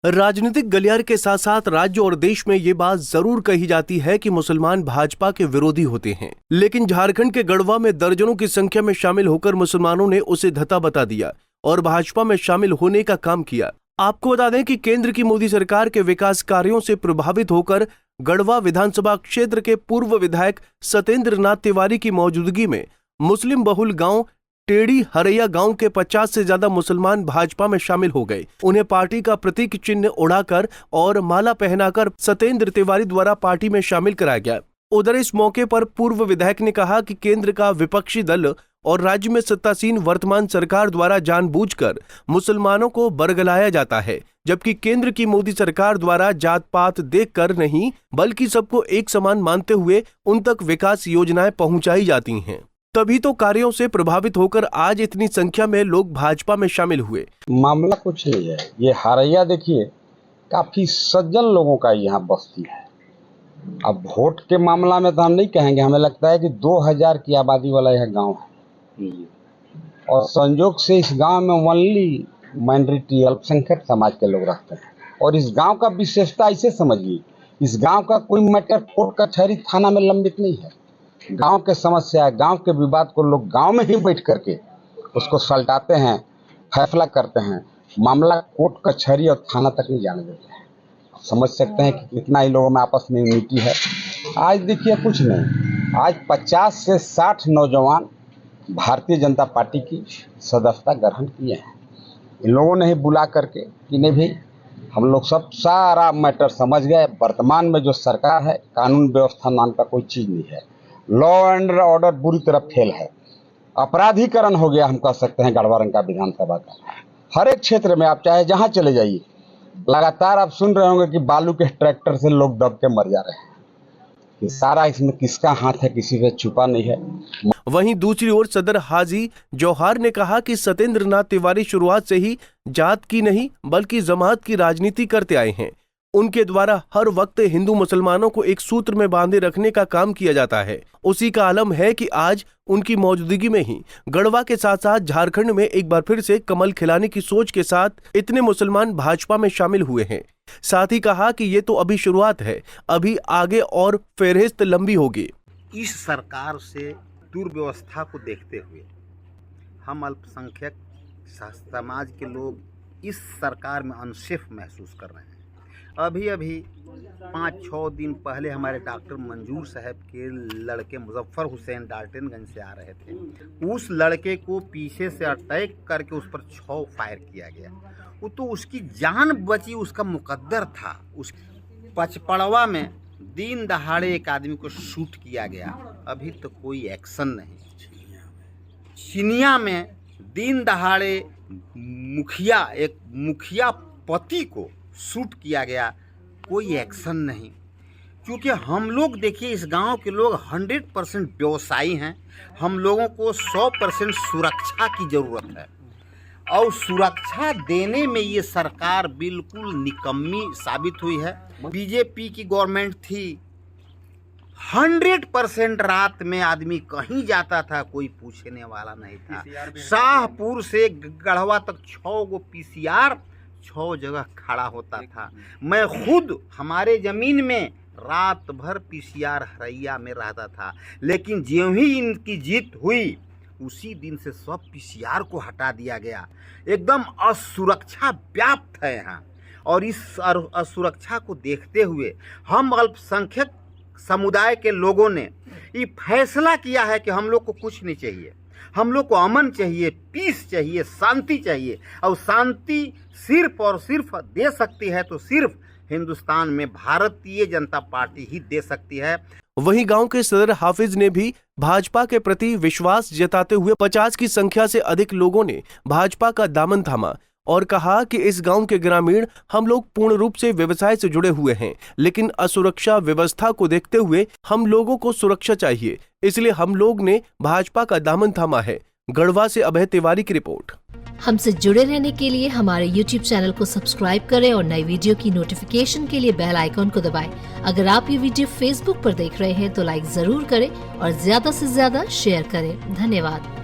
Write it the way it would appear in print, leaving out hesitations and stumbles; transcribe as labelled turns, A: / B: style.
A: राजनीतिक गलियारे के साथ साथ राज्य और देश में ये बात जरूर कही जाती है कि मुसलमान भाजपा के विरोधी होते हैं, लेकिन झारखंड के गढ़वा में दर्जनों की संख्या में शामिल होकर मुसलमानों ने उसे धता बता दिया और भाजपा में शामिल होने का काम किया। आपको बता दें कि केंद्र की मोदी सरकार के विकास कार्यों से प्रभावित होकर गढ़वा विधानसभा क्षेत्र के पूर्व विधायक सत्येंद्र नाथ तिवारी की मौजूदगी में मुस्लिम बहुल गांव टेढ़ी हरैया गांव के 50 से ज्यादा मुसलमान भाजपा में शामिल हो गए। उन्हें पार्टी का प्रतीक चिन्ह उड़ाकर और माला पहनाकर सत्येंद्र तिवारी द्वारा पार्टी में शामिल कराया गया। उधर इस मौके पर पूर्व विधायक ने कहा कि केंद्र का विपक्षी दल और राज्य में सत्तासीन वर्तमान सरकार द्वारा जानबूझकर मुसलमानों को बरगलाया जाता है, जबकि केंद्र की मोदी सरकार द्वारा जात पात देखकर नहीं बल्कि सबको एक समान मानते हुए उन तक विकास योजनाएं पहुंचाई जाती हैं। तभी तो कार्यों से प्रभावित होकर आज इतनी संख्या में लोग भाजपा में शामिल हुए।
B: मामला कुछ नहीं है, ये हरैया देखिए काफी सज्जन लोगों का यहाँ बस्ती है। अब वोट के मामला में तो हम नहीं कहेंगे, हमें लगता है कि 2000 की आबादी वाला यह गांव है और संजोग से इस गांव में ओनली माइनॉरिटी अल्पसंख्यक समाज के लोग रहते हैं। और इस गांव का विशेषता ऐसे समझिए, इस गांव का कोई मैटर कोर्ट कचहरी थाना में लंबित नहीं है। गांव के समस्या, गांव के विवाद को लोग गांव में ही बैठ करके उसको सलटाते हैं, फैसला करते हैं। मामला कोर्ट कचहरी और थाना तक नहीं जाने देते हैं। समझ सकते हैं कि कितना ही लोगों में आपस में यूनिटी है। आज देखिए कुछ नहीं, आज 50 से 60 नौजवान भारतीय जनता पार्टी की सदस्यता ग्रहण किए हैं। इन लोगों ने ही बुला करके कि नहीं भाई, हम लोग सब सारा मैटर समझ गए। वर्तमान में जो सरकार है, कानून व्यवस्था नाम का कोई चीज़ नहीं है। लॉ एंड ऑर्डर बुरी तरह फेल है। अपराधीकरण हो गया, हम कह सकते हैं गढ़वा रंका विधानसभा का। हर एक क्षेत्र में आप चाहे जहां चले जाइए, लगातार आप सुन रहे होंगे कि बालू के ट्रैक्टर से लोग दब के मर जा रहे हैं। कि सारा इसमें किसका हाथ है, किसी से छुपा नहीं है।
A: वहीं दूसरी ओर सदर हाजी जौहार ने कहा कि सत्येंद्र नाथ तिवारी शुरुआत से ही जात की नहीं बल्कि जमात की राजनीति करते आए हैं। उनके द्वारा हर वक्त हिंदू मुसलमानों को एक सूत्र में बांधे रखने का काम किया जाता है। उसी का आलम है कि आज उनकी मौजूदगी में ही गढ़वा के साथ साथ झारखंड में एक बार फिर से कमल खिलाने की सोच के साथ इतने मुसलमान भाजपा में शामिल हुए हैं। साथ ही कहा कि ये तो अभी शुरुआत है, अभी आगे और फेहरिस्त लंबी होगी।
C: इस सरकार से दुर्व्यवस्था को देखते हुए हम अल्पसंख्यक समाज के लोग इस सरकार में अनसेफ महसूस कर रहे हैं। अभी 5-6 दिन पहले हमारे डॉक्टर मंजूर साहब के लड़के मुजफ्फर हुसैन डाल्टनगंज से आ रहे थे। उस लड़के को पीछे से अटैक करके उस पर 6 फायर किया गया। वो तो उसकी जान बची, उसका मुकद्दर था। उस पचपड़वा में दिन दहाड़े एक आदमी को शूट किया गया, अभी तो कोई एक्शन नहीं। चिनिया में दिन दहाड़े एक मुखिया पति को शूट किया गया, कोई एक्शन नहीं। क्योंकि हम लोग देखिए, इस गांव के लोग 100% व्यवसायी हैं। हम लोगों को 100% सुरक्षा की ज़रूरत है और सुरक्षा देने में ये सरकार बिल्कुल निकम्मी साबित हुई है। बीजेपी की गवर्नमेंट थी, 100% रात में आदमी कहीं जाता था, कोई पूछने वाला नहीं था। शाहपुर से गढ़वा तक 6 गो PCR 6 जगह खड़ा होता था। मैं खुद हमारे ज़मीन में रात भर PCR हरैया में रहता था, लेकिन ज्यों ही इनकी जीत हुई उसी दिन से सब PCR को हटा दिया गया। एकदम असुरक्षा व्याप्त है यहाँ। और इस असुरक्षा को देखते हुए हम अल्पसंख्यक समुदाय के लोगों ने ये फैसला किया है कि हम लोग को कुछ नहीं चाहिए, हम लोग को अमन चाहिए, पीस चाहिए, शांति चाहिए। और शांति सिर्फ और सिर्फ दे सकती है तो सिर्फ हिंदुस्तान में भारतीय जनता पार्टी ही दे सकती है।
A: वहीं गांव के सदर हाफिज ने भी भाजपा के प्रति विश्वास जताते हुए 50 की संख्या से अधिक लोगों ने भाजपा का दामन थामा और कहा कि इस गांव के ग्रामीण हम लोग पूर्ण रूप से व्यवसाय से जुड़े हुए हैं, लेकिन असुरक्षा व्यवस्था को देखते हुए हम लोगों को सुरक्षा चाहिए, इसलिए हम लोग ने भाजपा का दामन थामा है। गढ़वा से अभय तिवारी की रिपोर्ट।
D: हमसे जुड़े रहने के लिए हमारे YouTube चैनल को सब्सक्राइब करें और नई वीडियो की नोटिफिकेशन के लिए बेल आइकॉन को दबाएं। अगर आप ये वीडियो Facebook पर देख रहे हैं तो लाइक जरूर करें और ज्यादा से ज्यादा शेयर करें। धन्यवाद।